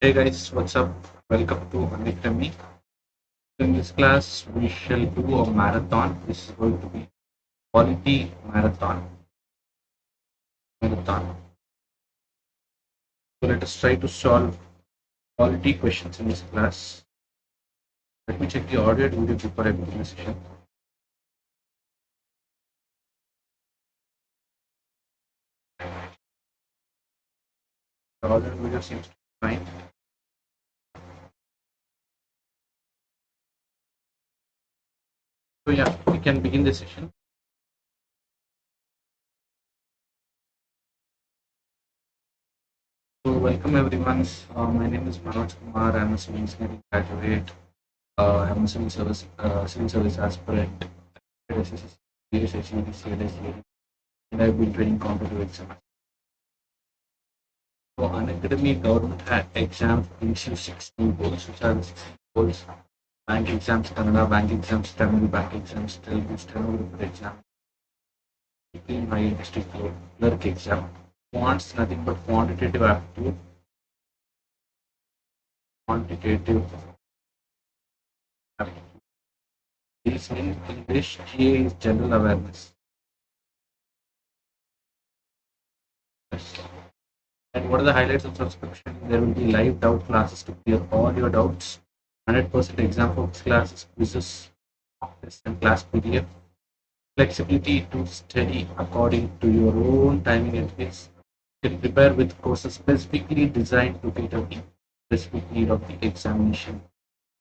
Hey guys, what's up? Welcome to Unacademy. In this class, we shall do a marathon. This is going to be quality marathon. So let us try to solve quality questions in this class. Let me check the audio and video before I begin the session. The audio and video seems to be fine. So yeah, we can begin the session. So welcome everyone. My name is Manoj Kumar. I'm a civil engineering graduate. I'm a civil service aspirant. ESIC UDC and I've been training competitive exams. So Unacademy government had exams issue 16 goals, which are the 16 goals. Bank exams, Kannada, bank exams, Tamil bank exams, Telugu stenographer exam, high district clerk exam. Wants nothing but quantitative aptitude. This in English, GA is general awareness. And what are the highlights of subscription? There will be live doubt classes to clear all your doubts. 100% exam focus classes, quizzes, tests, and class PDF. Flexibility to study according to your own timing and pace. You can prepare with courses specifically designed to cater the specific need of the examination.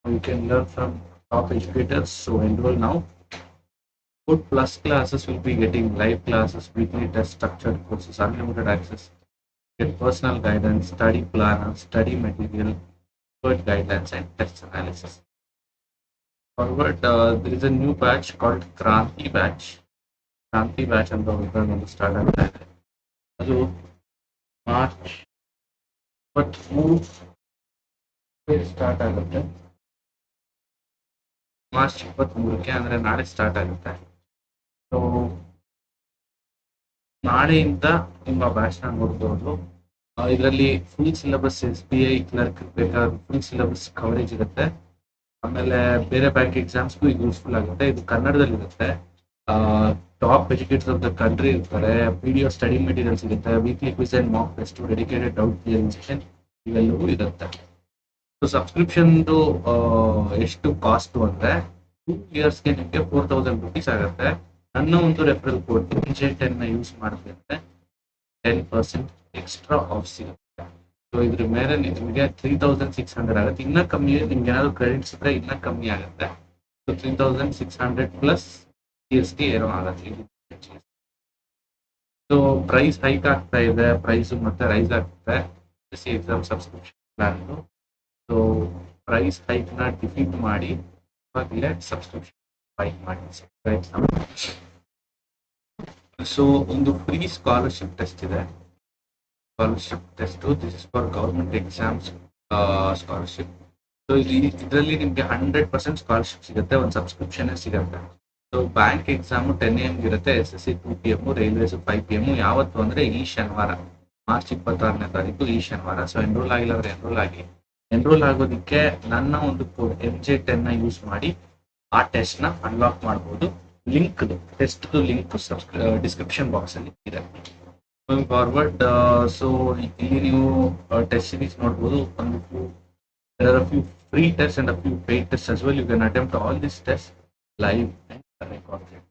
You can learn from top educators, so enroll now. Good plus classes will be getting live classes, weekly test, structured courses, unlimited access. Get personal guidance, study planner, study material, expert guidelines, and test analysis. Forward, there is a new batch called Kranti batch. Kranti batch and we're going to start at that. So, March, but move start ಆಗುತ್ತೆ March 23ಕ್ಕೆ ಅಂದ್ರೆ ನಾಳೆ start ಆಗುತ್ತೆ. So ನಾಳೆಯಿಂದ ನಿಮ್ಮ batch ನ ನೋಡ್ಬೋದು. ಇದರಲ್ಲಿ full syllabus SBI clerk ಬೇಕಾದ್ರೆ ಫುಲ್ ಸಿಲೆಬಸ್ ಕವರೇಜ್ ಇರುತ್ತೆ. ಆಮೇಲೆ ಬೇರೆ ಬ್ಯಾಂಕ್ ಎಕ್ಸಾಮ್ಸ್ಗೂ ಇದು ಯೂಸ್ಫುಲ್ ಆಗುತ್ತೆ. ಇದು ಕನ್ನಡದಲ್ಲಿ ಇರುತ್ತೆ. Top educators of the country ಇರ್ತಾರೆ. PDF ಸ್ಟಡಿ ಮೆಟೀರಿಯಲ್ಸ್ ಇರುತ್ತೆ. Weekly quiz and mock test, dedicated doubt clearing session ಇವೆಲ್ಲವೂ ಇರುತ್ತೆ. ಸೊ ಸಬ್ಸ್ಕ್ರಿಪ್ಷನ್ ಎಷ್ಟು ಕಾಸ್ಟ್ ಅಂದ್ರೆ 2 ಇಯರ್ಸ್ಗೆ ನಿಮಗೆ 4000 rupees ಆಗುತ್ತೆ. ನನ್ನ ಒಂದು ರೆಫರಲ್ ಕೋಡ್ MJ10 ಯೂಸ್ ಮಾಡಿದ್ರೆ 10% ಎಕ್ಸ್ಟ್ರಾ ಆಫ್ ಸಿಗುತ್ತೆ. ಸೊ ಇದ್ರ ಮೇಲೆ ನಿಮಗೆ 3600 ಆಗುತ್ತೆ. ಇನ್ನ ಕಮ್ಮಿ ನಿಮ್ಗೆ ಏನಾದ್ರು ಕ್ರೆಡಿಟ್ಸ್ ಇದ್ರೆ ಇನ್ನ ಕಮ್ಮಿ ಆಗುತ್ತೆ. ಸೊ 3600 ಪ್ಲಸ್ GST ಏನೋ ಆಗುತ್ತೆ. ಸೊ ಪ್ರೈಸ್ ಹೈಕ್ ಆಗ್ತಾ ಇದೆ, ಪ್ರೈಸ್ ಮತ್ತೆ ರೈಸ್ ಆಗ್ತದೆ. Exam subscription plan. So price hike ನ ಡಿಫೀಟ್ ಮಾಡಿ ಇವಾಗಲೇ ಸಬ್ಸ್ಕ್ರಿಪ್ಷನ್ ಹೈಕ್ ಮಾಡಿ. ಸೊ ಒಂದು ಫ್ರೀ ಸ್ಕಾಲರ್ಶಿಪ್ ಟೆಸ್ಟ್ ಇದೆ. Scholarship test this is for government exams scholarship. So ಇದರಲ್ಲಿ ನಿಮ್ಗೆ 100% ಸ್ಕಾಲರ್ಶಿಪ್ ಸಿಗುತ್ತೆ. ಒಂದು ಸಬ್ಸ್ಕ್ರಿಪ್ಷನ್ ಸಿಗುತ್ತೆ. ಸೊ ಬ್ಯಾಂಕ್ ಎಕ್ಸಾಮ್ 10 AM ಇರುತ್ತೆ, SSC 2 PM, ರೈಲ್ವೇಸ್ 5 PM. ಯಾವತ್ತು ಅಂದ್ರೆ ಈ ಶನಿವಾರ, ಮಾರ್ಚ್ 26ನೇ ತಾರೀಕು ಈ ಶನಿವಾರ. ಸೊ ಎನ್ರೋಲ್ ಆಗಿಲ್ಲ ಅಂದ್ರೆ ಎನ್ರೋಲ್ ಆಗಿ. ಎನ್ರೋಲ್ ಆಗೋದಕ್ಕೆ ನನ್ನ ಒಂದು ಕೋಡ್ MJ10 ಯೂಸ್ ಮಾಡಿ ಆ ಟೆಸ್ಟ್ ನ ಅನ್ಲಾಕ್ ಮಾಡಬಹುದು. Link test link description box ಅಲ್ಲಿ ಇದೆ. ಗೋಯಿಂಗ್ ಫಾರ್ವರ್ಡ್, ಸೊ ಇಲ್ಲಿ ನೀವು ಟೆಸ್ಟ್ ಸೀರೀಸ್ ನೋಡಬಹುದು. ಒಂದು there are a few free tests and a few paid tests as well. You can attempt all these tests live and recorded.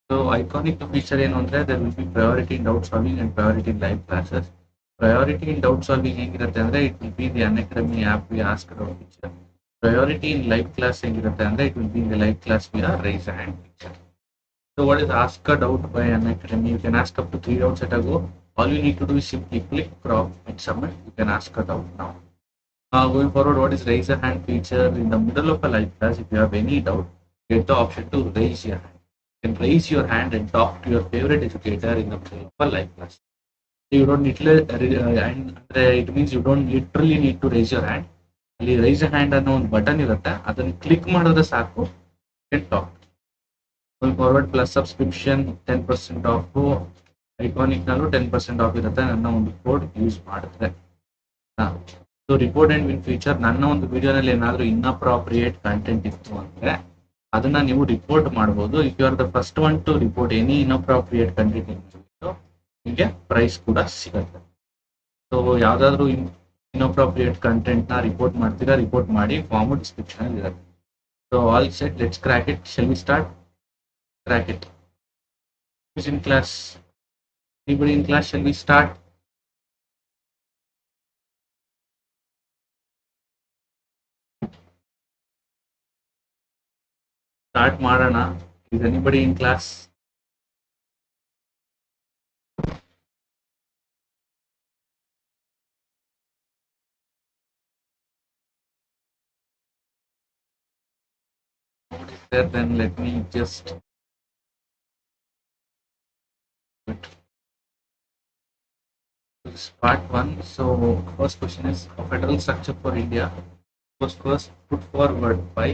So iconic feature ಏನು ಅಂದ್ರೆ there will be priority in doubt solving and priority in live classes. Priority in doubt solving ಹೇಗಿರುತ್ತೆ ಅಂದ್ರೆ it will be the Unacademy app we ask about feature. Priority in live class ಹೇಗಿರುತ್ತೆ ಅಂದ್ರೆ it will be in the live class via raise a hand feature. So what is ask a doubt by Unacademy? You can ask up to 3 doubts at a go. All you need to do is simply click, crop, and submit. You can ask a doubt now. Going forward, what is raise a hand feature? In the middle of a live class, if you have any doubt, get the option to raise your hand. You can raise your hand and talk to your favorite educator in the middle of a live class. You don't need it means you don't literally need to raise your hand. ಅಲ್ಲಿ rice hand ಅನ್ನೋ ಒಂದು button ಇರುತ್ತೆ, ಅದನ್ನು click ಮಾಡಿದ್ರೆ ಸಾಕು, can talk. Going forward, plus subscription 10% of. Iconic ನಲ್ಲೂ 10% of ಇರುತ್ತೆ ನನ್ನ ಒಂದು ಕೋಡ್ ಯೂಸ್ ಮಾಡಿದ್ರೆ. So report and win future ನನ್ನ ಒಂದು ವಿಡಿಯೋನಲ್ಲಿ ಏನಾದರೂ ಇನ್ಅಪ್ರಾಪ್ರಿಯೇಟ್ ಕಂಟೆಂಟ್ ಇತ್ತು ಅಂದ್ರೆ ಅದನ್ನ ನೀವು ರಿಪೋರ್ಟ್ ಮಾಡಬಹುದು. If you are the first one to report any inappropriate content ನಿಮಗೆ ಪ್ರೈಸ್ ಕೂಡ ಸಿಗುತ್ತೆ. ಸೊ ಯಾವ್ದಾದ್ರು ಇನ್ಅಪ್ರಾಪ್ರಿಯೇಟ್ ಕಂಟೆಂಟ್ ನ ರಿಪೋರ್ಟ್ ಮಾಡ್ತೀರಾ, ರಿಪೋರ್ಟ್ ಮಾಡಿ, ಫಾರ್ಮ್ ಡಿಸ್ಕ್ರಿಪ್ಷನ್ ಅಲ್ಲಿ ಇರುತ್ತೆ. So all set, let's crack it. Shall we start? Crack it. Who's in class? Anybody in class? Shall we start? Start Marana. Is anybody in class? What is there? Then let me just. This is part 1. So first question is, a federal structure for India was first put forward by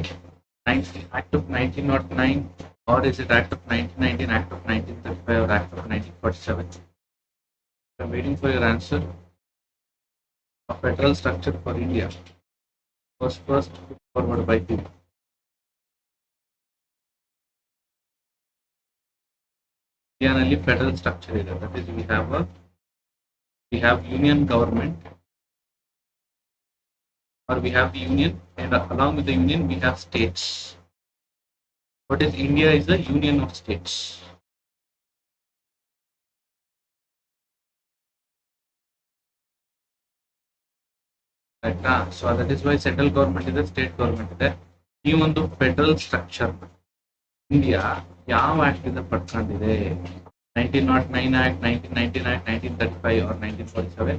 Act of 1909, or is it Act of 1919, Act of 1935, or Act of 1947? I'm waiting for your answer. A federal structure for India was first put forward by who? Indian federal structure is that is we have union government, or we have the union, and along with the union we have states. What is India? Is the union of states. Right? So that is why central government is the state government. Ee ಒಂದು federal structure India ಯಾವ act ಇಂದ ಪಡ್ಕೊಂಡಿದೆ? 1909 Act, 1919 Act, 1935, or 1947?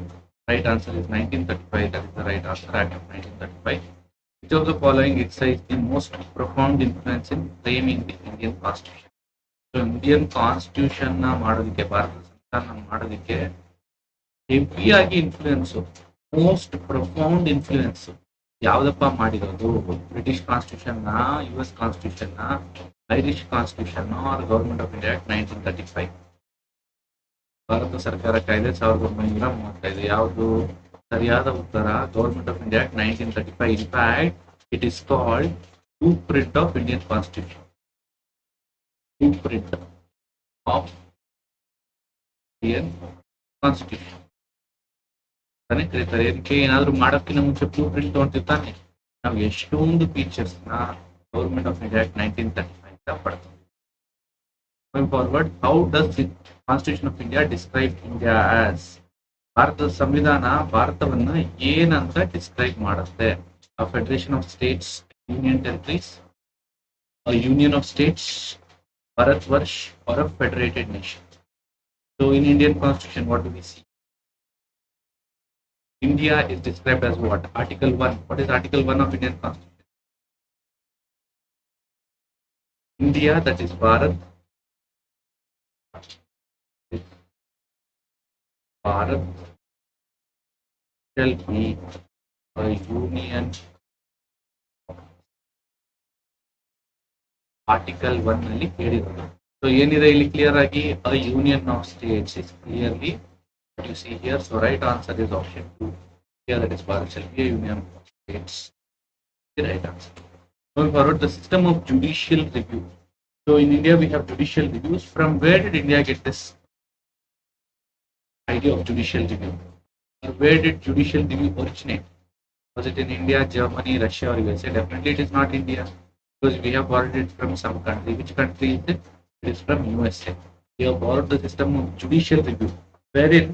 Right answer is 1935. That is the right answer. Act of 1935. Which of the following exercised the most profound influence in framing the Indian Constitution? So Indian Constitution na ಮಾಡೋದಕ್ಕೆ, ಭಾರತ ಸಂವಿಧಾನ ಮಾಡೋದಕ್ಕೆ ಹೆವಿಯಾಗಿ influence, most profound influence ಯಾವ್ದಪ್ಪ ಮಾಡಿರೋದು? British constitution ನ, US constitution ನ, Irish constitution, or government of India act 1935? Bharat ಸರ್ಕಾರ ಕಾಯ್ದೆ 1935. ಯಾವುದು ಸರಿಯಾದ ಉತ್ತರ? Government of India act 1935. In fact it is called blueprint of Indian constitution. Blueprint of Indian constitution ತಾನೇ ಕರೀತಾರೆ. ಇದಕ್ಕೆ ಏನಾದ್ರು ಮಾಡೋಕ್ಕಿಂತ ಮುಂಚೆ ಬ್ಲೂ ಪ್ರಿಂಟ್ ತಗೊಂಡಿರ್ತಾನೆ. ನಾವು ಎಷ್ಟೊಂದು ಫೀಚರ್ಸ್ ನ ಗವರ್ಮೆಂಟ್ ಆಫ್ ಇಂಡಿಯಾ ಆಕ್ಟ್ 1935 ಪಡ್ತೀವಿ. Going forward, how does the Constitution of India describe India as? ಭಾರತದ ಸಂವಿಧಾನ ಭಾರತವನ್ನ ಏನಂತ ಡಿಸ್ಕ್ರೈಬ್ ಮಾಡುತ್ತೆ? A federation of states, union territories, a union of states, Bharatvarsh, or a federated nation? So in Indian Constitution, what do we see? India is described as what? Article 1. What is Article 1 of Indian Constitution? India, that is Bharat. Bharat shall be a union. Article 1 ನಲ್ಲಿ ಹೇಳಿರೋದು. So ಏನಿದೆ ಇಲ್ಲಿ clear ಆಗಿ? A union of states is clearly what you see here. So right answer is option 2. Here that is Bharat shall be a union of states. The right answer. Going forward, the system of judicial review. So in India we have judicial reviews. From where did India get this idea of judicial review? Or where did judicial review originate? Was it in India, Germany, Russia, or USA? Definitely it is not India, because we have borrowed it from some country. Which country is it? It is from USA. We have borrowed the system of judicial review, wherein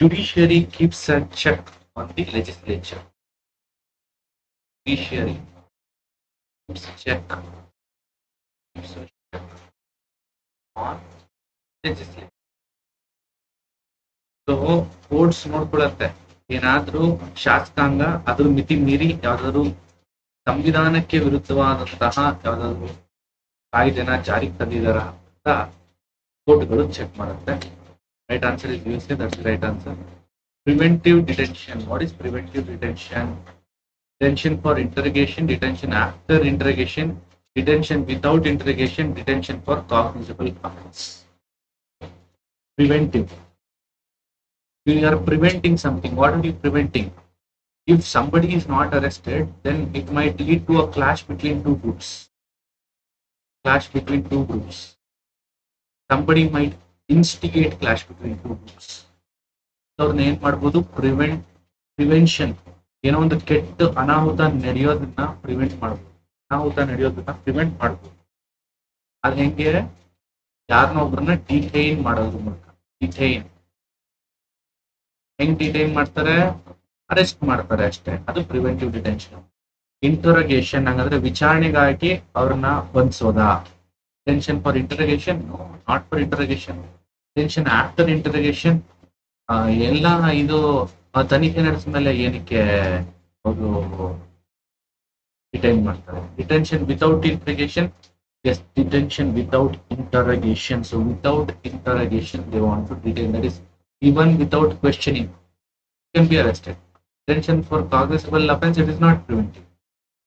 judiciary keeps a check on the legislature. Judiciary keeps a check on legislature. So courts ನೋಡ್ಕೊಳ್ಳುತ್ತೆ, ಏನಾದ್ರೂ ಶಾಸಕಾಂಗ ಅದ್ರ ಮಿತಿ ಮೀರಿ ಯಾವ್ದಾದ್ರು ಸಂವಿಧಾನಕ್ಕೆ ವಿರುದ್ಧವಾದಂತಹ ಯಾವ್ದಾದ್ರು ಕಾಯ್ದೆನ ಜಾರಿಗೆ ತಂದಿದಾರ ಅಂತ ಕೋರ್ಟ್ಗಳು ಚೆಕ್ ಮಾಡುತ್ತೆ. Right answer is USA. That's the right answer. Preventive detention. What is preventive detention? Detention for interrogation, detention after interrogation, detention without interrogation, detention for cognizable offense. Preventive. You are preventing something. What are you preventing? If somebody is not arrested, then it might lead to a clash between two groups. Clash between two groups. Somebody might instigate clash between two groups. ಅವ್ರನ್ನ ಏನ್ ಮಾಡ್ಬೋದು, prevention, ಏನೋ ಒಂದು ಕೆಟ್ಟ ಅನಾಹುತ ನಡೆಯೋದನ್ನ prevent ಮಾಡ್ಬೋದು. Prevent ಮಾಡ್ಬೋದು. ಅದು ಹೆಂಗೆ, ಯಾರನ್ನ ಒಬ್ಬರನ್ನ ಡಿಟೈನ್ ಮಾಡೋದ್ರ ಮೂಲಕ. ಹೆಂಗ್ ಡಿಟೈನ್ ಮಾಡ್ತಾರೆ? ಅರೆಸ್ಟ್ ಮಾಡ್ತಾರೆ ಅಷ್ಟೇ. ಅದು ಪ್ರಿವೆಂಟಿವ್ ಡಿಟೆನ್ಷನ್. ಇಂಟರೋಗೇಷನ್ ಹಂಗಂದ್ರೆ ವಿಚಾರಣೆಗಾಗಿ ಅವ್ರನ್ನ ಬಂಧಿಸೋದಾ? Detention for interrogation? Not for interrogation. Detention after interrogation. ಎಲ್ಲ ಇದು ತನಿಖೆ ನಡೆಸಿದ ಮೇಲೆ ಏನಕ್ಕೆ ಅವರು ಡಿಟೈನ್ ಮಾಡ್ತಾರೆ? Detention without interrogation. Yes, detention without interrogation. So without interrogation, they want to detain. That is, even without questioning, you can be arrested. Detention for cognizable offense, it is not preventive.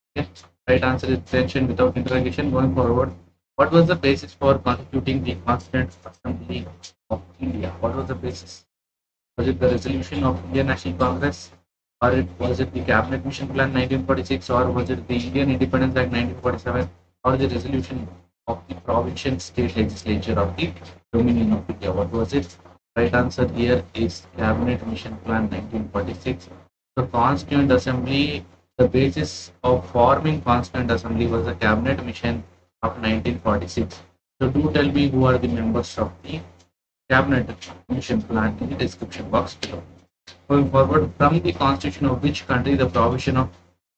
Okay? Right answer is detention without interrogation. Going forward, what was the basis for constituting the Constituent Assembly of India? What was the basis? Was it the resolution of Indian National Congress, or was it the Cabinet Mission Plan 1946, or was it the Indian Independence Act 1947? Or the resolution of the provincial state legislature of the Dominion of India? What was it? Right answer here is Cabinet Mission Plan 1946. The Constituent Assembly, the basis of forming Constituent Assembly was the Cabinet Mission of 1946. So do tell me who are the members of the Cabinet Mission Plan in the description box below. Going forward, from the constitution of which country the provision of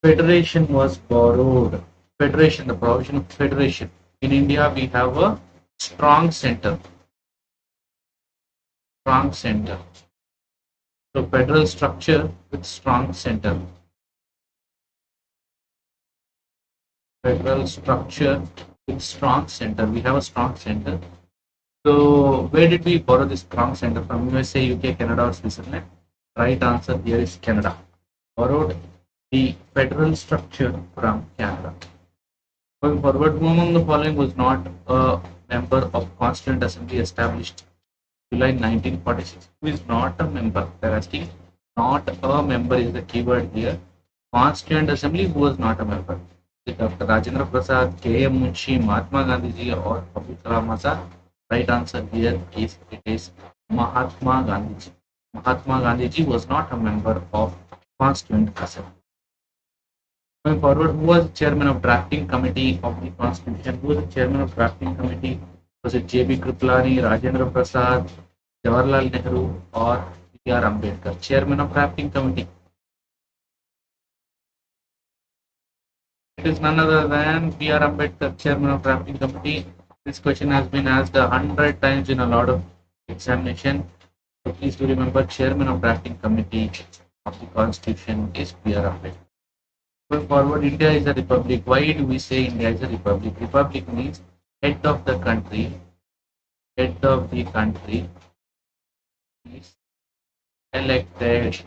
federation was borrowed? Federation, the provision of federation. In India, we have a strong center. So federal structure with strong center. Federal structure with strong center. We have a strong center. So where did we borrow this strong center from? USA, UK, Canada, or Switzerland? Right answer here is Canada. Borrowed the federal structure from Canada. Going forward, who among the following was not a member of Constituent Assembly established July 1946? Who is not a member? They're asking, not a member is the keyword here. Constituent Assembly, who was not a member? Dr. Rajendra Prasad, K.M. Munshi, Mahatma Gandhi or Abdul Kalam Azad? Right answer here is, it is Mahatma Gandhi. Mahatma Gandhi was not a member of Constituent Assembly. Going forward, who was chairman of drafting committee of the Constitution? Who was the chairman of drafting committee? Was it J.B. Kripalani, Rajendra Prasad, Jawaharlal Nehru, or B.R. Ambedkar? Chairman of drafting committee. It is none other than B.R. Ambedkar, chairman of drafting committee. This question has been asked 100 times in a lot of examination. So please do remember, chairman of drafting committee of the Constitution is B.R. Ambedkar. Going forward, India is a republic. Why do we say India is a republic? Republic means head of the country. Head of the country is elected.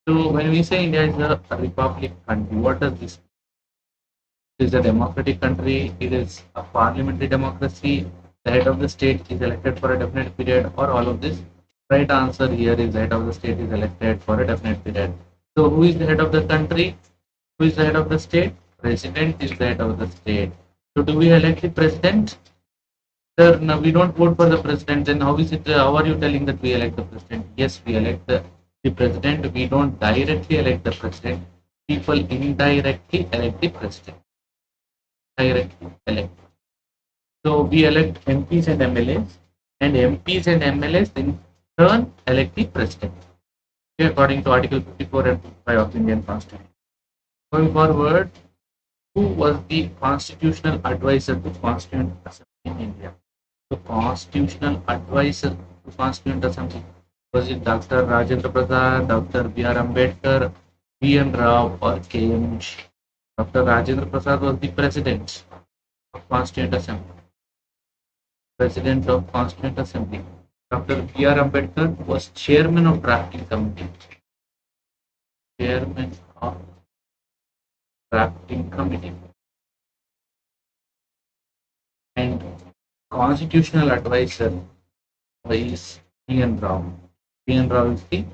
So when we say India is a republic country, what does this mean? It is a democratic country. It is a parliamentary democracy. The head of the state is elected for a definite period, or all of this. Right answer here is the head of the state is elected for a definite period. So who is the head of the country? Who is the head of the state? President is the head of the state. So do we elect the president? Sir, no, we don't vote for the president. Then how is it? How are you telling that we elect the president? Yes, we elect the president. We don't directly elect the president. People indirectly elect the president. Directly elect. So we elect MPs and MLAs, and MPs and MLAs in turn elect the president, according to Article 54 and 55 of the Indian Constitution. Going forward, who was the constitutional advisor to Constituent Assembly in India? The constitutional advisor to Constituent Assembly, was it Dr. Rajendra Prasad, Dr. B.R. Ambedkar, B.N. Rao, or K.M. Munshi? Dr. Rajendra Prasad was the president of Constituent Assembly. President of Constituent Assembly. Dr. B.R. Ambedkar was chairman of drafting committee. Chairman of drafting committee. And constitutional advisor is B.N. Rao. B.N. Rao is the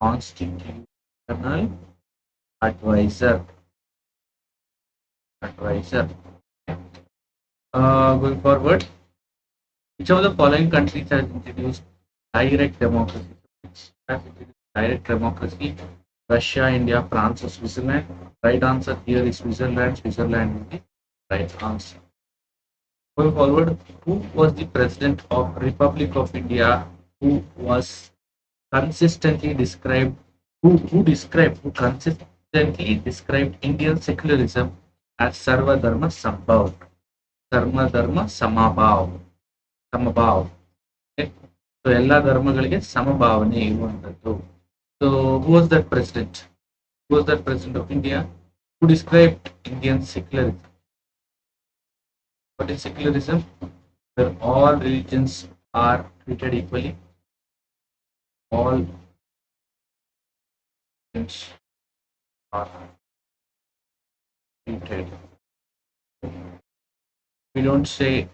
constitutional External advisor. Advisor. Going forward, which of the following countries has introduced direct democracy? Has introduced direct democracy? Russia, India, France, or Switzerland? Right answer here is Switzerland. Switzerland is the right answer. Going forward, who was the president of Republic of India who was consistently described who consistently described Indian secularism as Sarva Dharma Sambhav. Sarva Dharma Samabhav. Samabhav. Okay. So ಎಲ್ಲ ಧರ್ಮಗಳಿಗೆ ಸಮಭಾವನೆ ಇರುವಂತದ್ದು. So who was that president? Who was that president of India who described Indian secularism? What is secularism? Where all religions are treated equally. All religions are treated. We don't say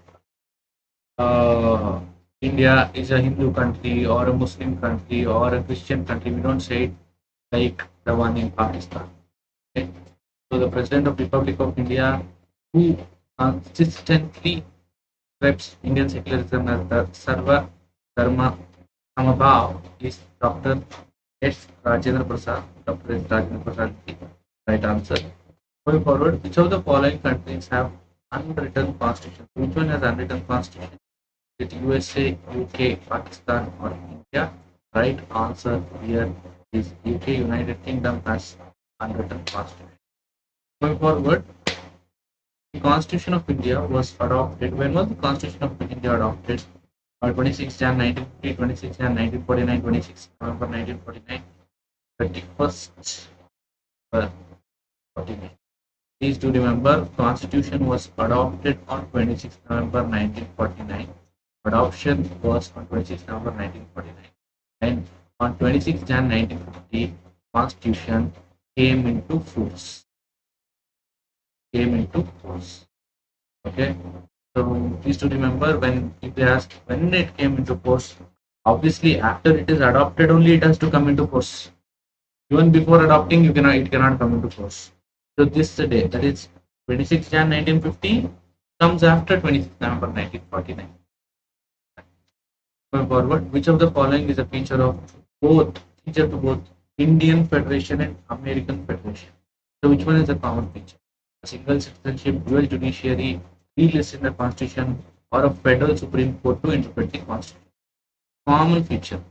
India is a Hindu country or a Muslim country or a Christian country. We don't say it like the one in Pakistan. Okay? So the President of Republic of India who consistently describes Indian secularism as the Sarva Dharma Samabhav is Dr. S. Rajendra Prasad. Dr. S. Rajendra Prasad is the right answer. Going forward, which of the following countries have unwritten constitution? Which one has unwritten constitution? Is it USA, UK, Pakistan, or India? Right answer here is UK. United Kingdom has unwritten constitution. Going forward, the Constitution of India was adopted. When was the Constitution of India adopted? 26 Jan 1950, 26 Jan 1949, 26 November 1949, 31st 49. Please do remember, Constitution was adopted on 26 November 1949. Adoption was on 26 November 1949. And on 26 Jan 1950, Constitution came into force. Okay. So please do remember, when if they ask when it came into force, obviously after it is adopted only it has to come into force. Even before adopting, it cannot come into force. So this day, that is 26 Jan 1950, comes after 26 November 1949. Going forward, which of the following is a feature to both Indian Federation and American Federation? So which one is a common feature? A single citizenship, dual judiciary, three lists in the Constitution, or a federal Supreme Court to interpret the Constitution? Common feature: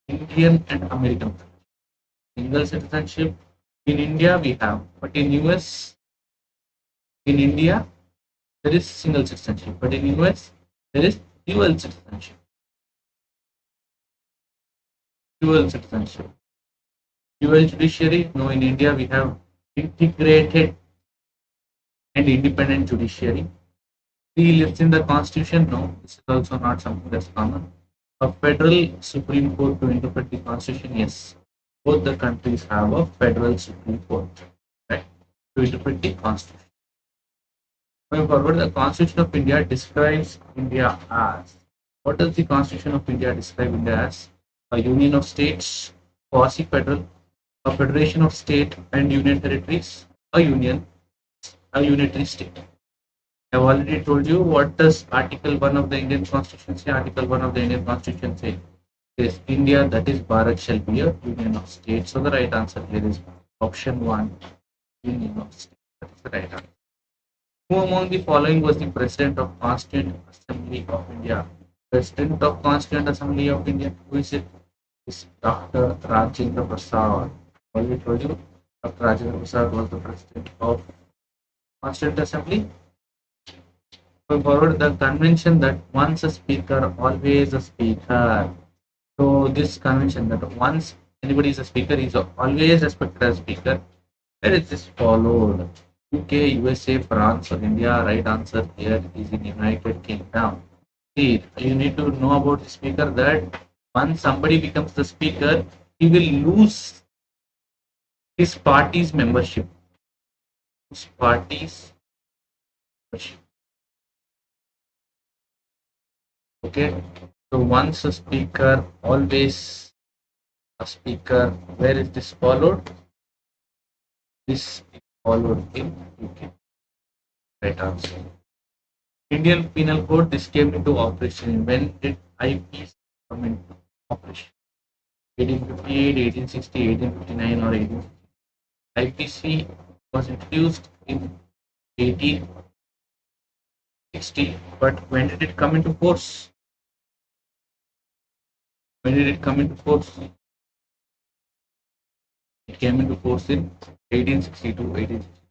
Indian and American Federation. Single citizenship in India we have, but in India there is single citizenship, but in US there is dual citizenship. Dual judiciary, no, in India we have integrated and independent judiciary. Three lists in the Constitution, no, this is also not something that's common. A federal Supreme Court to interpret the Constitution, yes. Both the countries have a federal Supreme Court, right, to interpret the Constitution. Going forward, the Constitution of India describes India as. What does the Constitution of India describe India as? A union of states, quasi-federal, a federation of state and union territories, a unitary state. I have already told you what does Article 1 of the Indian Constitution say. Article 1 of the Indian Constitution says India, that is Bharat, shall be a union of states. So the right answer here is option 1, union of states. That is the right answer. Who among the following was the President of Constituent Assembly of India? President of Constituent Assembly of India, who is it? It's Dr. Rajendra Prasad. Already told you, Dr. Rajendra Prasad was the President of Constituent Assembly. Going forward, the convention that once a speaker, always a speaker. So this convention that once anybody is a speaker, he is always respected as speaker. Where is this followed? UK, USA, France, or India? Right answer here is in United Kingdom. See, you need to know about the speaker that once somebody becomes the speaker, he will lose his party's membership. His party's membership. Okay. So once a speaker, always A speaker. Where is this followed? This is followed in UK. Right answer. Indian Penal Code. This came into operation. When did IPC come into operation? 1858, 1860, 1859, or 1860? IPC was introduced in 1860, but when did it come into force? When did it come into force? It came into force in 1862, 1860.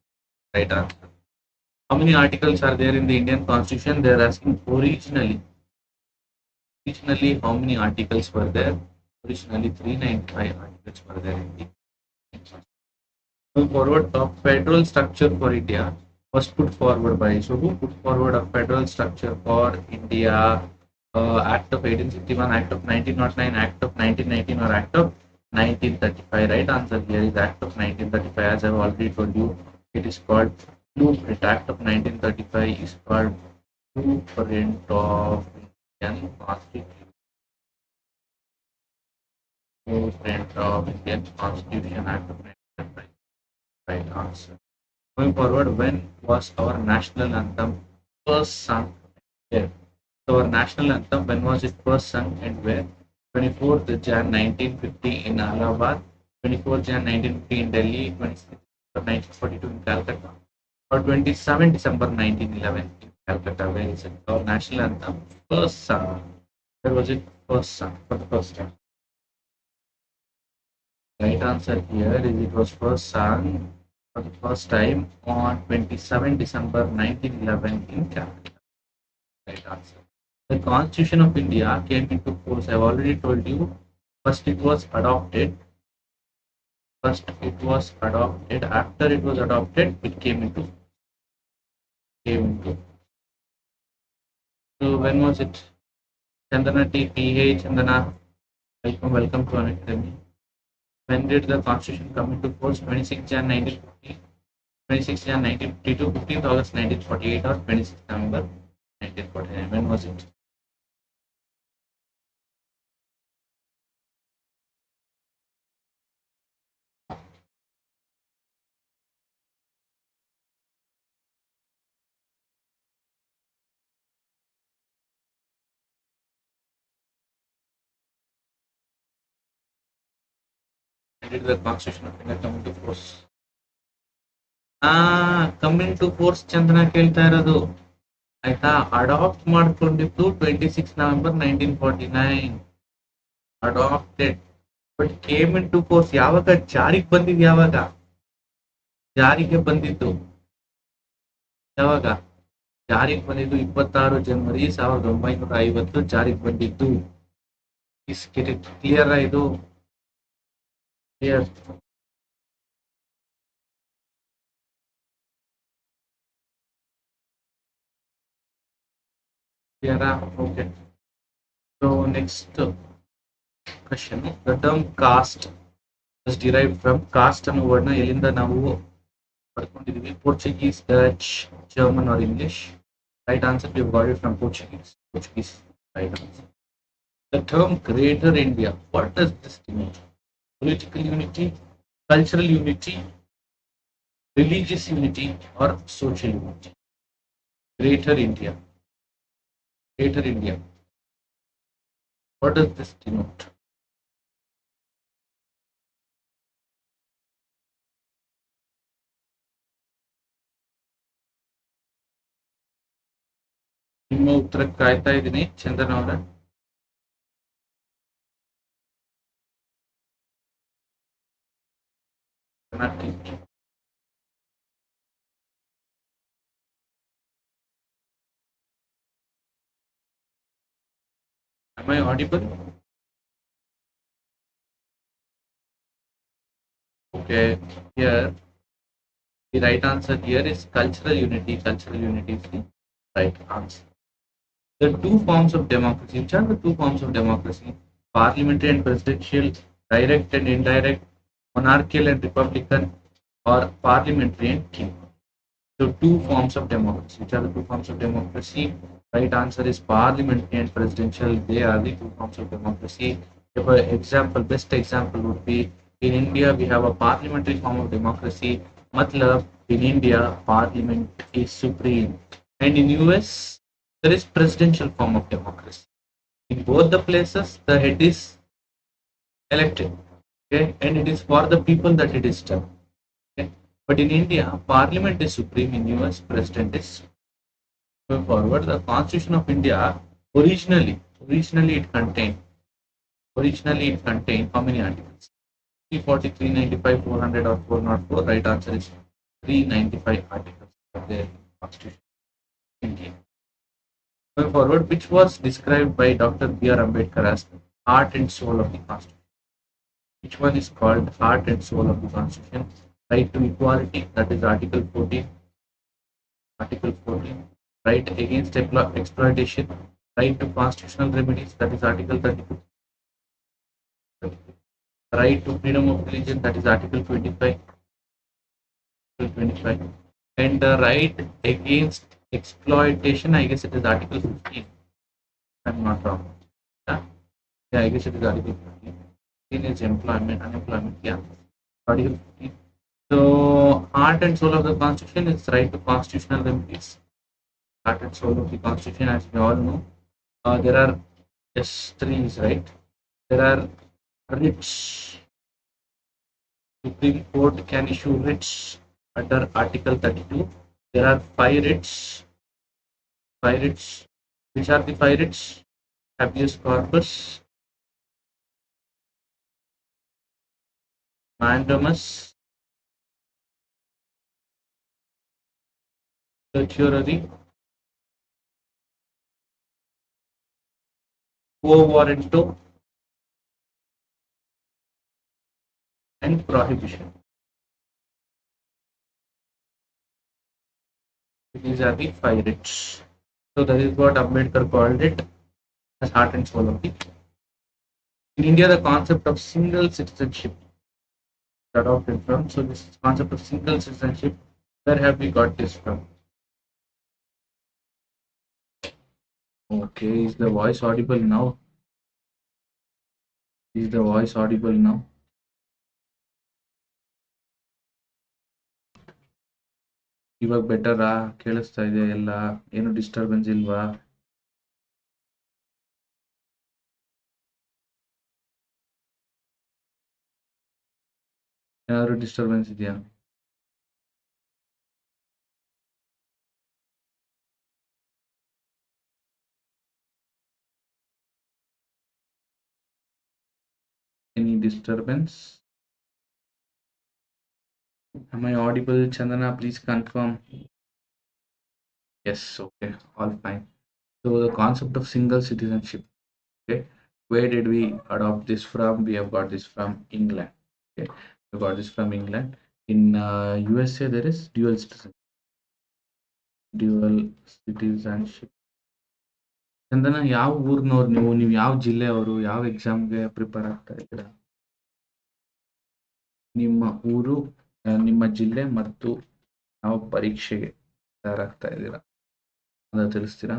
Right answer. How many articles are there in the Indian Constitution? They are asking originally. Originally, how many articles were there? Originally, 395 articles were there in the Constitution. Moving forward, a federal structure for India was put forward by. So, who put forward a federal structure for India? Act of 1861, Act of 1909, Act of 1919, or Act of 1935. Right answer here is Act of 1935. As I've already told you, it is called Blueprint. Act of 1935 is called Blueprint of Indian Constitution. Blueprint of Indian Constitution, Act of 1935. Right answer. Going forward, when was our national anthem first sung? Where? So our national anthem, when was it first sung and where? 24th Jan 1950 in Alahabad, 24th Jan 1950 in Delhi, 26th 1942 in Calcutta, or 27 December 1911 in Calcutta. Where is it? Our national anthem first sung. Where was it first sung for the first time? Right answer here is it was first sung for the first time on 27 December 1911 in Calcutta. Right answer. The Constitution of India came into force. I've already told you. First it was adopted. After it was adopted, it came into. So when was it? Chandana TPH, Chandana, welcome to Unacademy. When did the Constitution come into force? 26 Jan 1950, 26 Jan 1952, 15th August 1948, or 26 November 1949. When was it? When did the Constitution of India come into force? Come into force ಚಂದನ ಕೇಳ್ತಾ ಇರೋದು ಆಯ್ತಾ. Adopt ಮಾಡ್ಕೊಂಡಿದ್ದು 26 November 1949. Adopted but came into force ಯಾವಾಗ ಜಾರಿಗೆ ಬಂದಿದ್ದು? ಜಾರಿಗೆ ಬಂದಿದ್ದು ಯಾವಾಗ? ಜಾರಿಗೆ ಬಂದಿದ್ದು 26 ಜನವರಿ 1950 ಜಾರಿಗೆ ಬಂದಿದ್ದು. ಕ್ಲಿಯರ್ ಇದು? Clear. Okay. So next question. The term caste is derived from caste ಅನ್ನೋ ವರ್ಡ್ನ ಎಲ್ಲಿಂದ ನಾವು ಪಡ್ಕೊಂಡಿದೀವಿ? Portuguese, Dutch, German, or English? Right answer, we got it from Portuguese. Right answer. The term Greater India, what does this denote? Political unity, cultural unity, religious unity, or social unity? Greater India. What does this denote? ನಿಮ್ಮ ಉತ್ತರಕ್ಕೆ ಕಾಯ್ತಾ ಇದ್ದೀನಿ ಚಂದನ್ ಅವರ. Am I audible? Okay, here the right answer here is cultural unity. Cultural unity is the right answer. The two forms of democracy. Which are the two forms of democracy? Parliamentary and presidential, direct and indirect, monarchical and republican, or parliamentary and king. So two forms of democracy. Which are the two forms of democracy? Right answer is parliamentary and presidential. They are the two forms of democracy. For example, best example would be in India we have a parliamentary form of democracy. Matlab in India parliament is supreme, and in US there is presidential form of democracy. In both the places the head is elected, okay, and it is for the people that it is done. Okay? But in India, Parliament is supreme. In US, President is. Going forward, the Constitution of India originally it contained how many articles? 340, 395, 400, or 404. Right answer is 395 articles of the Constitution of India. Going forward, which was described by Dr. B.R. Ambedkar as heart and soul of the Constitution. Which one is called heart and soul of the Constitution? Right to equality, that is Article 14. Article 14. Right against exploitation. Right to constitutional remedies, that is Article 32. Right to freedom of religion, that is Article 25. And the right against exploitation, I guess it is Article 15. I'm not wrong. Yeah, I guess it is Article 15. 15 is unemployment. Yeah, Article 15. So, heart and soul of the Constitution is right to constitutional remedies. Heart and soul of the Constitution, as we all know, there are threes, right? There are writs. Supreme Court can issue writs under Article 32. There are 5 writs. 5 writs. Which are the 5 writs? Habeas corpus, mandamus, certiorari, quo warranto, and prohibition. These are the 5 writs. So that is what Ambedkar called it as heart and soul of the. In India, the concept of single citizenship is adopted from. So this concept of single citizenship, where have we got this from? Okay, is the voice audible now? Is the voice audible now? ಇವಾಗ ಬೆಟರಾ? ಕೇಳಿಸ್ತಾ ಇದೆ ಎಲ್ಲ? ಏನು disturbance ಇಲ್ವಾ? ಏನಾದ್ರು disturbance ಇದೆಯಾ? Any disturbance? Am I audible, Chandana? Please confirm. Yes, okay, all fine. So the concept of single citizenship, okay, where did we adopt this from? We have got this from England. Okay, we got this from England. In USA there is dual citizenship. ಚಂದನ, ಯಾವ ಊರ್ನವ್ರು ನೀವು ಯಾವ ಜಿಲ್ಲೆಯವರು? ಯಾವ ಎಕ್ಸಾಮ್ಗೆ prepare ಆಗ್ತಾ ಇದ್ದೀರಾ? ನಿಮ್ಮ ಊರು, ನಿಮ್ಮ ಜಿಲ್ಲೆ ಮತ್ತು ಯಾವ ಪರೀಕ್ಷೆಗೆ ತಯಾರಾಗ್ತಾ ಇದ್ದೀರಾ ಅಂತ ತಿಳಿಸ್ತೀರಾ?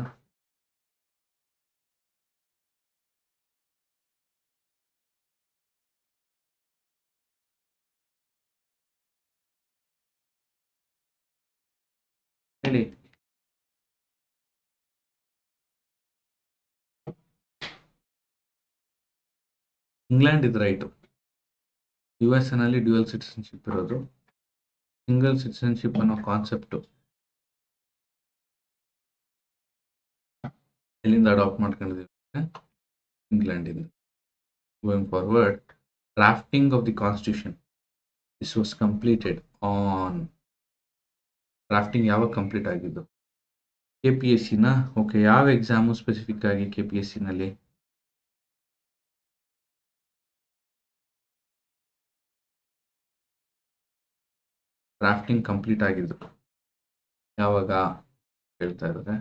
ಹೇಳಿ. ಇಂಗ್ಲೆಂಡ್ ಇದು ರೈಟ್. US ನಲ್ಲಿ ಡ್ಯುಯಲ್ ಸಿಟಿಸನ್ಶಿಪ್ ಇರೋದು. ಸಿಂಗಲ್ ಸಿಟಿಸನ್ಶಿಪ್ ಅನ್ನೋ ಕಾನ್ಸೆಪ್ಟ್ ಎಲ್ಲಿಂದ ಅಡಾಪ್ಟ್ ಮಾಡ್ಕೊಂಡಿದ್ದೀವಿ? ಇಂಗ್ಲೆಂಡ್ ಇಂದ. Going forward, drafting of the constitution, this was completed on drafting ಯಾವಾಗ ಕಂಪ್ಲೀಟ್ ಆಗಿದ್ದು? KPSC ನ. ಓಕೆ, ಯಾವ ಎಕ್ಸಾಮು ಸ್ಪೆಸಿಫಿಕ್ ಆಗಿ KPSC ನಲ್ಲಿ? ಡ್ರಾಫ್ಟಿಂಗ್ ಕಂಪ್ಲೀಟ್ ಆಗಿದ್ದು ಯಾವಾಗ ಹೇಳ್ತಾ ಇದ್ದಾರೆ?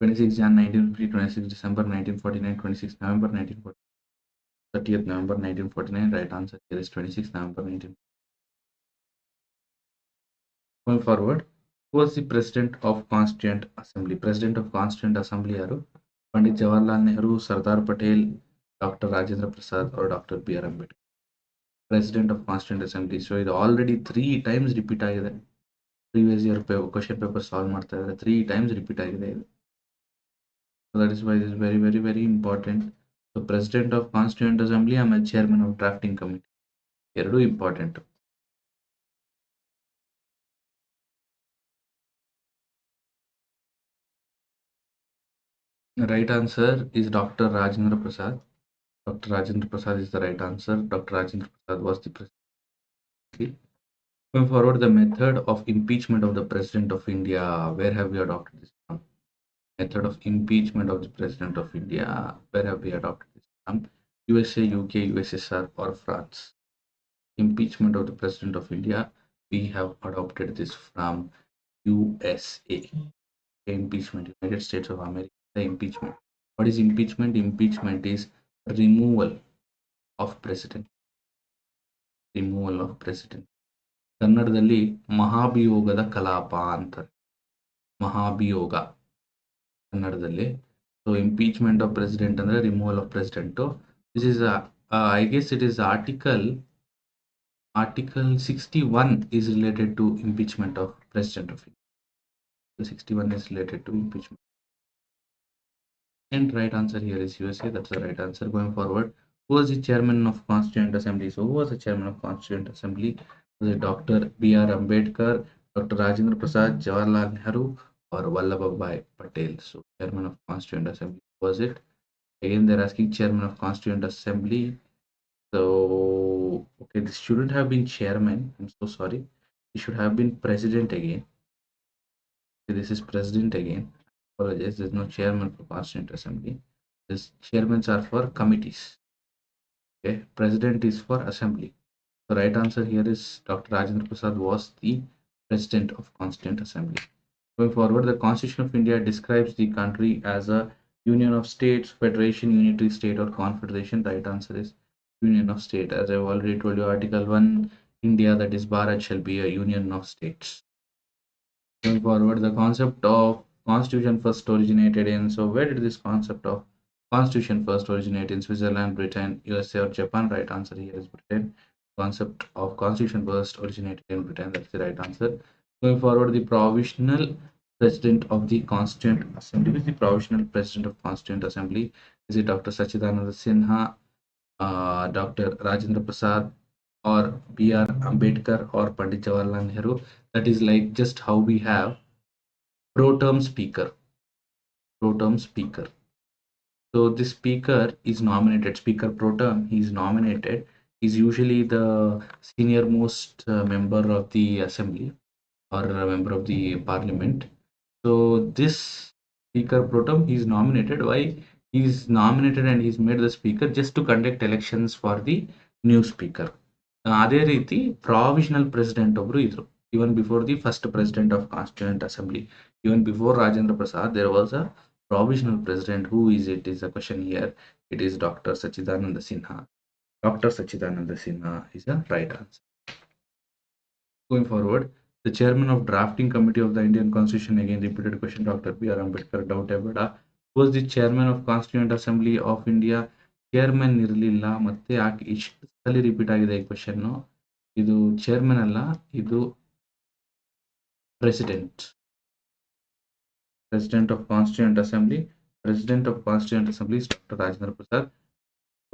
26 Jan 1950, 26 December 1949, 26 November 1940, 30th November 1949. Right answer here is 26 November 1949. Going forward, who was the president of Constituent Assembly? President of Constituent Assembly yaru? Pandit Jawaharlal Nehru, Sardar Patel, Dr. Rajendra Prasad or Dr. B.R. Ambedkar. President of Constituent Assembly. So ಇದು already 3 times repeat ಆಗಿದೆ. Previous year question paper solve ಮಾಡ್ತಾ ಇದ್ದಾರೆ, 3 times repeat ಆಗಿದೆ ಇದು. So that is why this is very, very, very important. So President of Constituent Assembly, I am a chairman of drafting committee. ಎರಡು important. The right answer is Dr. Rajendra Prasad. Dr. Rajendra Prasad is the right answer. Dr. Rajendra Prasad was the president. Going forward, the method of impeachment of the President of India. Where have we adopted this from? Method of impeachment of the President of India. Where have we adopted this from? USA, UK, USSR, or France? Impeachment of the President of India. We have adopted this from USA. Impeachment, United States of America. The impeachment. What is impeachment? Impeachment is removal of president. Removal of president. ಕನ್ನಡದಲ್ಲಿ ಮಹಾಭಿಯೋಗದ ಕಲಾಪ ಅಂತಾರೆ. ಮಹಾಭಿಯೋಗ ಕನ್ನಡದಲ್ಲಿ. So impeachment of president ಅಂದ್ರೆ removal of president. This is I guess it is article 61 is related to impeachment of president of India. 61 is related to impeachment. And right answer here is USA. That's the right answer. Going forward, who was the chairman of Constituent Assembly? So who was the chairman of Constituent Assembly? Was it Dr. B.R. Ambedkar, Dr. Rajendra Prasad, Jawaharlal Nehru, or Vallabhbhai Patel? So chairman of Constituent Assembly, was it? Again, they're asking chairman of Constituent Assembly. So okay, this shouldn't have been chairman. I'm so sorry. It should have been president again. Okay, this is president again. Apologize, there's no chairman for Constituent Assembly. This chairmans are for committees. Okay, president is for assembly. The right answer here is Dr. Rajendra Prasad was the president of Constituent Assembly. Going forward, the Constitution of India describes the country as a union of states, federation, unitary state, or confederation. Right answer is union of state. As I've already told you, Article 1, India, that is Bharat, shall be a union of states. Going forward, the concept of Constitution first originated in. So where did this concept of Constitution first originate? In Switzerland, Britain, USA, or Japan? Right answer here is Britain. Concept of Constitution first originated in Britain. That's the right answer. Going forward, the provisional president of the Constituent Assembly. Who is the provisional president of Constituent Assembly? Is it Dr. Sachidananda Sinha, Dr. Rajendra Prasad, or B.R. Ambedkar, or Pandit Jawaharlal Nehru? That is like just how we have pro term speaker. Pro term speaker. So this speaker is nominated, speaker pro term, he is nominated. He's usually the senior most member of the assembly or a member of the parliament. So this speaker pro tem, he is nominated. Why he is nominated and he is made the speaker? Just to conduct elections for the new speaker. ಅದೇ ರೀತಿ provisional president ಒಬ್ರು ಇದ್ರು. Even before the first president of Constituent Assembly, even before Rajendra Prasad, there was a provisional president. Who is it? Is the question here. It is Dr. Sachidananda Sinha. Dr. Sachidananda Sinha is the right answer. Going forward, the chairman of drafting committee of the Indian Constitution, again repeated question, Dr. B.R. Ambedkar, doubt abada. Who was the chairman of Constituent Assembly of India? Chairman ಇರಲಿಲ್ಲ, ಮತ್ತೆ ಯಾಕೆ ಇಷ್ಟು ಸಲ repeat ಆಗಿದೆ ಈ question? ಇದು chairman ಅಲ್ಲ, ಇದು president. President of Constituent Assembly. President of Constituent Assembly is Dr. Rajendra Prasad.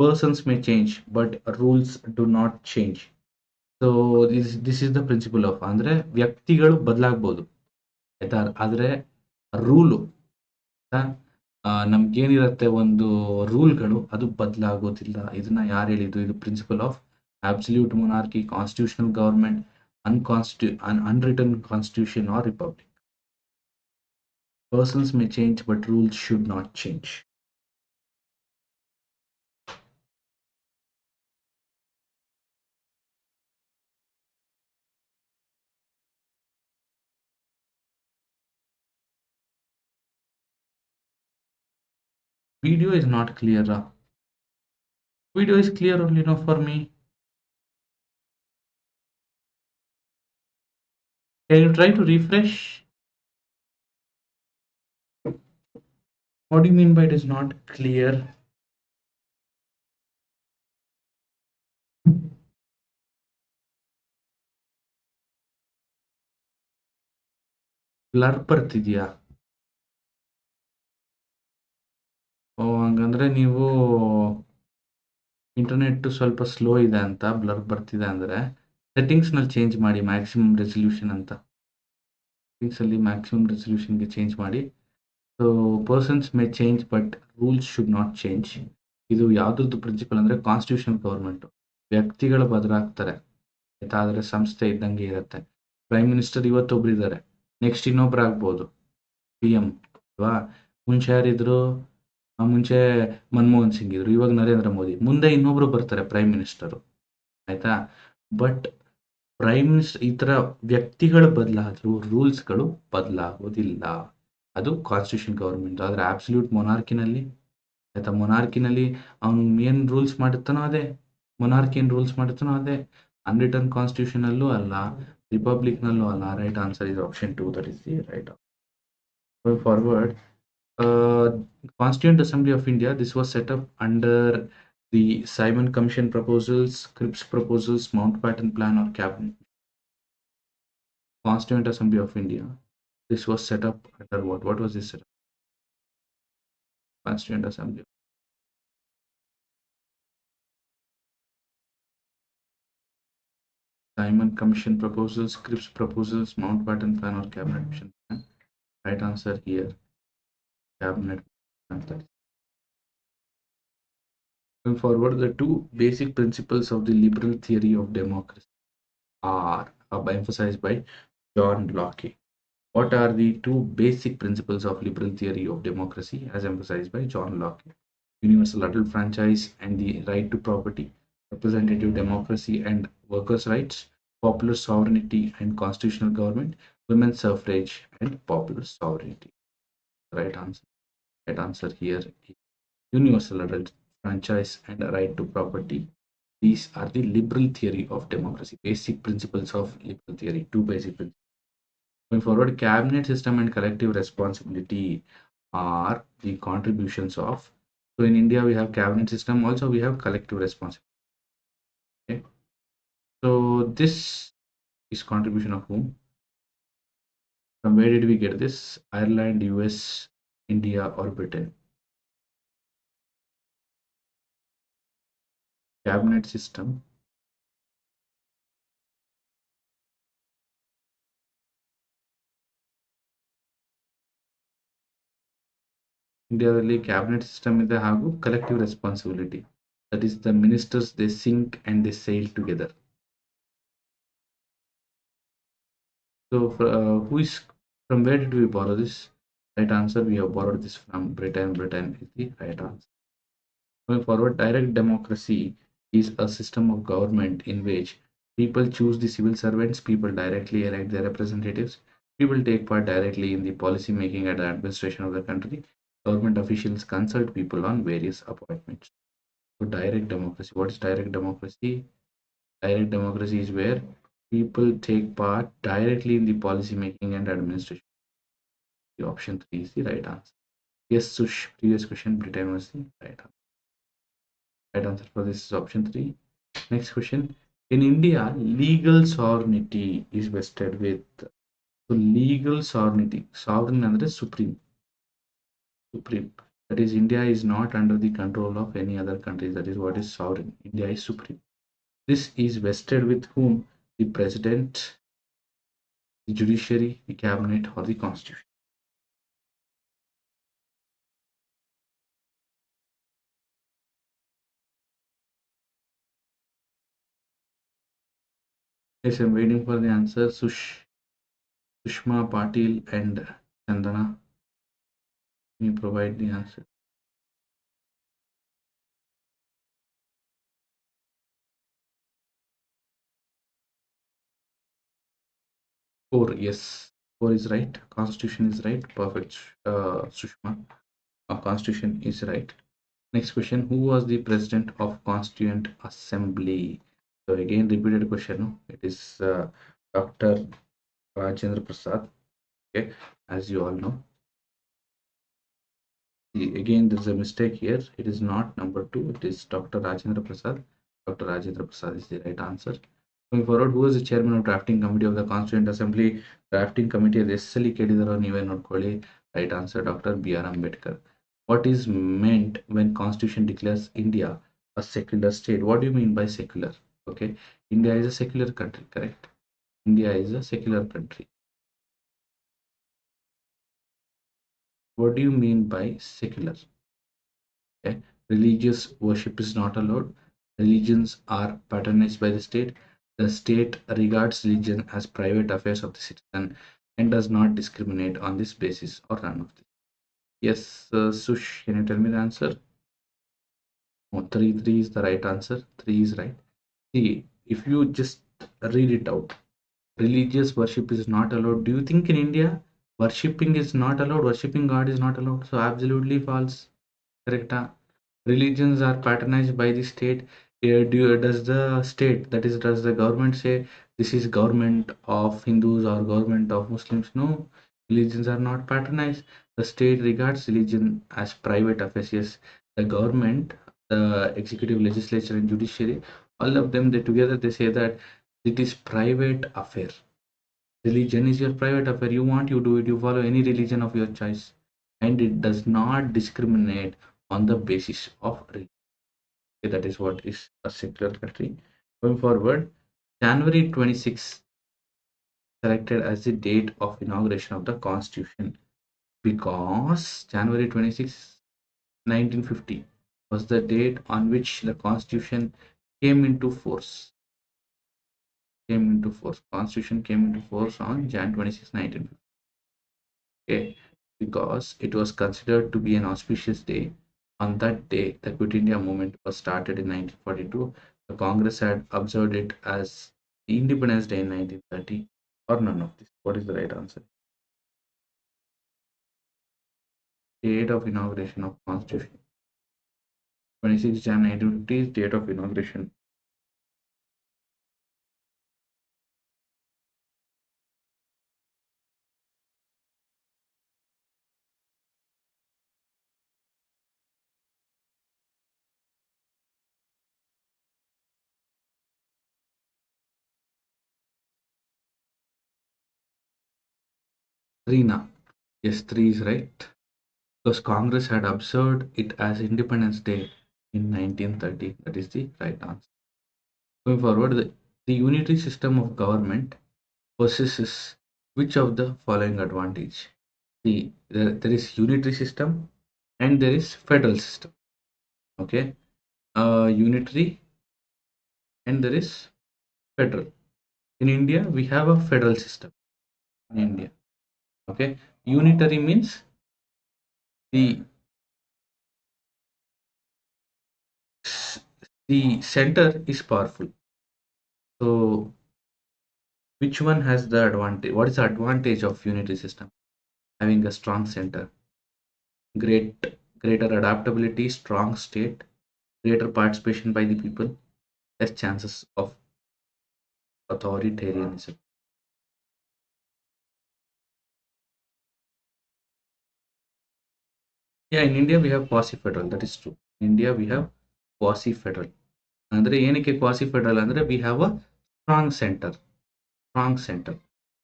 Persons may change, but rules do not change. So this is the principle of, ಅಂದ್ರೆ ವ್ಯಕ್ತಿಗಳು ಬದಲಾಗಬಹುದು ಆಯ್ತಾ, ಆದ್ರೆ ರೂಲು ನಮ್ಗೇನಿರುತ್ತೆ ಒಂದು ರೂಲ್ಗಳು ಅದು ಬದಲಾಗೋದಿಲ್ಲ. ಇದನ್ನ ಯಾರು ಹೇಳಿದ್ದು? ಇದು principle of absolute monarchy, constitutional government, unwritten constitution, or republic. Persons may change, but rules should not change. Video is not clear. Video is clear only now for me. Can you try to refresh? What do you mean by it is not clear? Blur ಬರ್ತಿದ್ಯಾ? ಹಂಗಂದ್ರೆ ನೀವು internet ಸ್ವಲ್ಪ slow ಇದೆ ಅಂತ blur ಬರ್ತಿದೆ ಅಂದರೆ ಸೆಟ್ಟಿಂಗ್ಸ್ನಲ್ಲಿ change ಮಾಡಿ maximum resolution ಅಂತ. ಸೆಟ್ಟಿಂಗ್ಸಲ್ಲಿ ಮ್ಯಾಕ್ಸಿಮಮ್ ರೆಸಲ್ಯೂಷನ್ಗೆ ಚೇಂಜ್ ಮಾಡಿ. So persons May change but rules should not change. ಇದು ಯಾವುದ್ರದ್ದು ಪ್ರಿನ್ಸಿಪಲ್ ಅಂದರೆ ಕಾನ್ಸ್ಟಿಟ್ಯೂಷನ್ ಗೌರ್ಮೆಂಟು. ವ್ಯಕ್ತಿಗಳು ಬದಲಾಗ್ತಾರೆ ಆಯ್ತಾ, ಆದರೆ ಸಂಸ್ಥೆ ಇದ್ದಂಗೆ ಇರುತ್ತೆ. ಪ್ರೈಮ್ ಮಿನಿಸ್ಟರ್ ಇವತ್ತೊಬ್ರು ಇದ್ದಾರೆ, ನೆಕ್ಸ್ಟ್ ಇನ್ನೊಬ್ರು ಆಗ್ಬೋದು ಪಿ ಎಂ ಅಲ್ವಾ. ಮುಂಚೆ ಯಾರಿದ್ರು? ಮುಂಚೆ ಮನಮೋಹನ್ ಸಿಂಗ್ ಇದ್ರು, ಇವಾಗ ನರೇಂದ್ರ ಮೋದಿ, ಮುಂದೆ ಇನ್ನೊಬ್ರು ಬರ್ತಾರೆ ಪ್ರೈಮ್ ಮಿನಿಸ್ಟರು ಆಯ್ತಾ. ಬಟ್ ಪ್ರೈಮ್ ಮಿನಿಸ್ಟರ್ ಈ ಥರ ವ್ಯಕ್ತಿಗಳು ಬದಲಾದರೂ ರೂಲ್ಸ್ಗಳು ಬದಲಾಗೋದಿಲ್ಲ. ಅದು ಕಾನ್ಸ್ಟಿಟ್ಯೂಷನ್ ಗೌರ್ಮೆಂಟ್. ಆದರೆ ಆಬ್ಸಲ್ಯೂಟ್ ಮೊನಾರ್ಕಿನಲ್ಲಿ ಆಯ್ತಾ, ಮೊನಾರ್ಕಿನಲ್ಲಿ ಅವ್ನು ಏನು ರೂಲ್ಸ್ ಮಾಡುತ್ತಾನೋ ಅದೇ, ಮೊನಾರ್ಕಿ ಏನು ರೂಲ್ಸ್ ಮಾಡುತ್ತಾನೋ ಅದೇ. ಅನ್ರಿಟನ್ ಕಾನ್ಸ್ಟಿಟ್ಯೂಷನಲ್ಲೂ ಅಲ್ಲ, ರಿಪಬ್ಲಿಕ್ನಲ್ಲೂ ಅಲ್ಲ. Right answer is option 2, that is the right. Going forward, Constituent Assembly of India, this was set up under the Simon Commission proposals, Cripps proposals, Mountbatten Plan, or Cabinet. Constituent Assembly of India, this was set up under what? What was this set up? Constituent Assembly. Simon Commission proposals, Cripps proposals, Mountbatten Plan, or Cabinet Mission Plan. Right answer here, Cabinet Plan. Going forward, the two basic principles of the liberal theory of democracy are emphasized by John Locke. What are the two basic principles of liberal theory of democracy as emphasized by John Locke? Universal adult franchise and the right to property, representative democracy and workers' rights, popular sovereignty and constitutional government, women's suffrage and popular sovereignty. Right answer here is universal adult franchise and right to property. These are the liberal theory of democracy, basic principles of liberal theory, two basic principles. Going forward, cabinet system and collective responsibility are the contributions of. So in India, we have cabinet system, also we have collective responsibility. Okay. So this is contribution of whom? From where did we get this? Ireland, US, India, or Britain? Cabinet system. ಇಂಡಿಯಾದಲ್ಲಿ cabinet system ಇದೆ ಹಾಗೂ collective responsibility. That is the ministers, they sink and they sail together. So who is, from where did we borrow this? Right answer, we have borrowed this from Britain. Britain is the right answer. Going forward, direct democracy is a system of government in which people choose the civil servants, people directly elect their representatives, people take part directly in the policy making and administration of the country. Government officials consult people on various appointments. So direct democracy. What is direct democracy? Direct democracy is where people take part directly in the policy making and administration. The option 3 is the right answer. Yes, Sush, previous question, Britain was the right answer. Right answer for this is option 3. Next question. In India, legal sovereignty is vested with. So legal sovereignty, sovereign andre supreme. That is, India is not under the control of any other country. That is what is sovereign. India is supreme. This is vested with whom? The president, the judiciary, the cabinet, or the constitution. Yes, I'm waiting for the answer. Sushma, Patil, and Chandana. Can you provide the answer? Four, yes. 4 is right. Constitution is right. Perfect, Sushma. Constitution is right. Next question. Who was the president of Constituent Assembly? So again, repeated question. It is Dr. Rajendra Prasad. Okay, as you all know. Again, there's a mistake here. It is not number 2. It is Dr. Rajendra Prasad. Dr. Rajendra Prasad is the right answer. Going forward, who is the chairman of drafting committee of the Constituent Assembly? Drafting committee ಎಸ್ಸಲ್ಲಿ ಕೇಳಿದಾರೋ ನೀವೇ ನೋಡ್ಕೊಳ್ಳಿ. Right answer, Dr. B.R. Ambedkar. What is meant when Constitution declares India a secular state? What do you mean by secular? Okay, India is a secular country, correct? India is a secular country. What do you mean by secular? Okay, religious worship is not allowed. Religions are patronized by the state. The state regards religion as private affairs of the citizen and does not discriminate on this basis or none of this. Yes, Sush, can you tell me the answer? Oh, 3 is the right answer. 3 is right. See, if you just read it out, religious worship is not allowed. Do you think in India worshipping is not allowed? Worshipping God is not allowed? So absolutely false. Correct? Religions are patronized by the state. Does the state, that is, does the government say this is government of Hindus or government of Muslims? No, religions are not patronized. The state regards religion as private affairs. Yes, the government, the executive, legislature, and judiciary, all of them, they together, they say that it is private affair. Religion is your private affair. You want, you do it. You follow any religion of your choice, and it does not discriminate on the basis of religion. Okay, that is what is a secular country. Going forward, January 26th selected as the date of inauguration of the Constitution because January 26, 1950 was the date on which the Constitution came into force. Constitution came into force on Jan 26, 1950. Okay, because it was considered to be an auspicious day. On that day, the Quit India movement was started in 1942. The Congress had observed it as Independence Day in 1930, or none of this. What is the right answer? Date of inauguration of Constitution. 26 Jan 1950 is date of inauguration. Three now. Yes, 3 is right. Because Congress had observed it as Independence Day in 1930. That is the right answer. Going forward, the unitary system of government possesses which of the following advantage? See, there is unitary system and there is federal system. Okay, unitary and there is federal. In India, we have a federal system. In India, okay, unitary means the center is powerful. So, which one has the advantage? What is the advantage of unitary system? Having a strong center, greater adaptability, strong state, greater participation by the people, less chances of authoritarianism. Yeah, in India we have quasi-federal. That is true. In India we have quasi-federal. Andre ಏನಕ್ಕೆ quasi-federal ಅಂದ್ರೆ we have a strong center.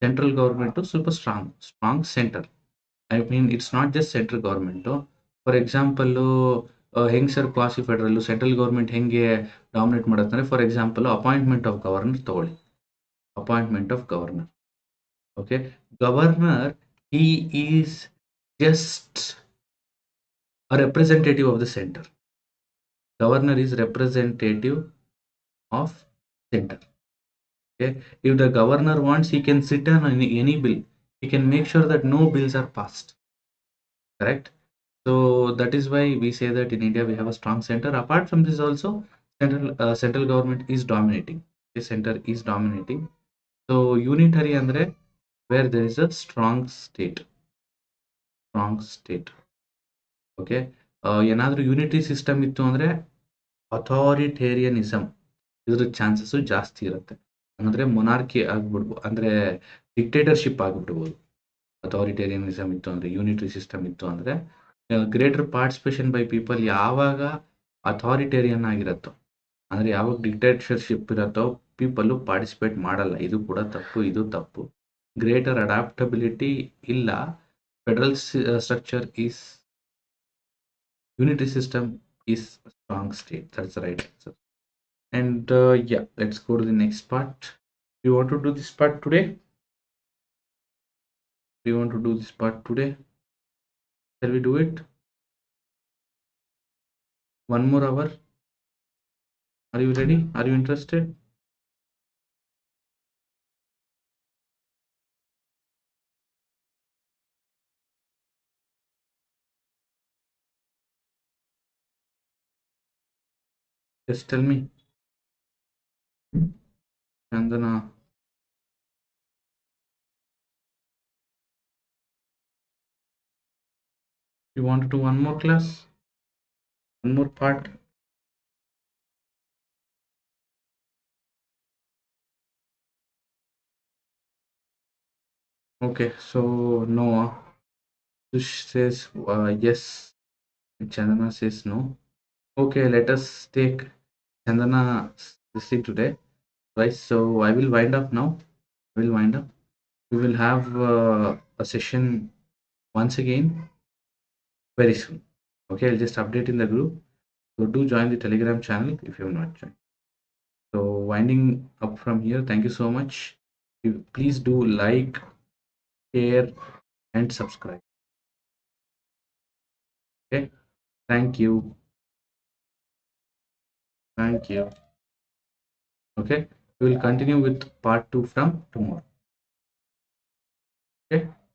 Central government super strong center. I mean, it's not just central government. For example, ಹೆಂಗ್ sir quasi federal central government ಹೆಂಗೆ dominate ಮಾಡುತ್ತೆ for example appointment of governor ತಗೊಳ್ಳಿ. Appointment of governor. Okay, governor, he is just a representative of the center. Governor is representative of center. Okay, if the governor wants, he can sit on any bill. He can make sure that no bills are passed. Correct. So that is why we say that in India we have a strong center. Apart from this, also central government is dominating. The center is dominating. So unitary andre where there is a strong state. Okay, ಏನಾದರೂ unitary system ಇತ್ತು ಅಂದ್ರೆ ಅಥಾರಿಟೇರಿಯನಿಸಮ್ ಇದ್ರ chances ಜಾಸ್ತಿ ಇರುತ್ತೆ. ಅಂದ್ರೆ monarchy ಆಗ್ಬಿಡ್ಬೋದು, ಅಂದ್ರೆ dictatorship ಆಗ್ಬಿಡ್ಬೋದು. ಅಥಾರಿಟೇರಿಯನಿಸಮ್ ಇತ್ತು ಅಂದ್ರೆ, ಯೂನಿಟರಿ ಸಿಸ್ಟಮ್ ಇತ್ತು ಅಂದ್ರೆ, ಗ್ರೇಟರ್ ಪಾರ್ಟಿಸಿಪೇಷನ್ ಬೈ ಪೀಪಲ್ ಯಾವಾಗ ಅಥಾರಿಟೇರಿಯನ್ ಆಗಿರುತ್ತೋ ಅಂದರೆ ಯಾವಾಗ ಡಿಕ್ಟೇಟರ್ಶಿಪ್ ಇರತ್ತೋ ಪೀಪಲ್ಲು ಪಾರ್ಟಿಸಿಪೇಟ್ ಮಾಡಲ್ಲ. ಇದು ಕೂಡ ತಪ್ಪು, ಇದು ತಪ್ಪು. ಗ್ರೇಟರ್ ಅಡಾಪ್ಟಬಿಲಿಟಿ ಇಲ್ಲ. Federal structure is unitary system is a strong state. That's the right answer. And yeah, let's go to the next part. Do you want to do this part today? Do you want to do this part today? Shall we do it? 1 more hour? Are you ready? Are you interested? Just tell me. Chandana. You want to do one more class? One more part? Okay, so no. Sush says yes. Chandana says no. Okay, let us take Chandana this thing today. Right, so I will wind up now. We will have a session once again very soon. Okay, I'll just update in the group. So do join the Telegram channel if you have not joined. So winding up from here, thank you so much. Please do like, share, and subscribe. Okay, thank you. Thank you. Okay, we will continue with part 2 from tomorrow. Okay.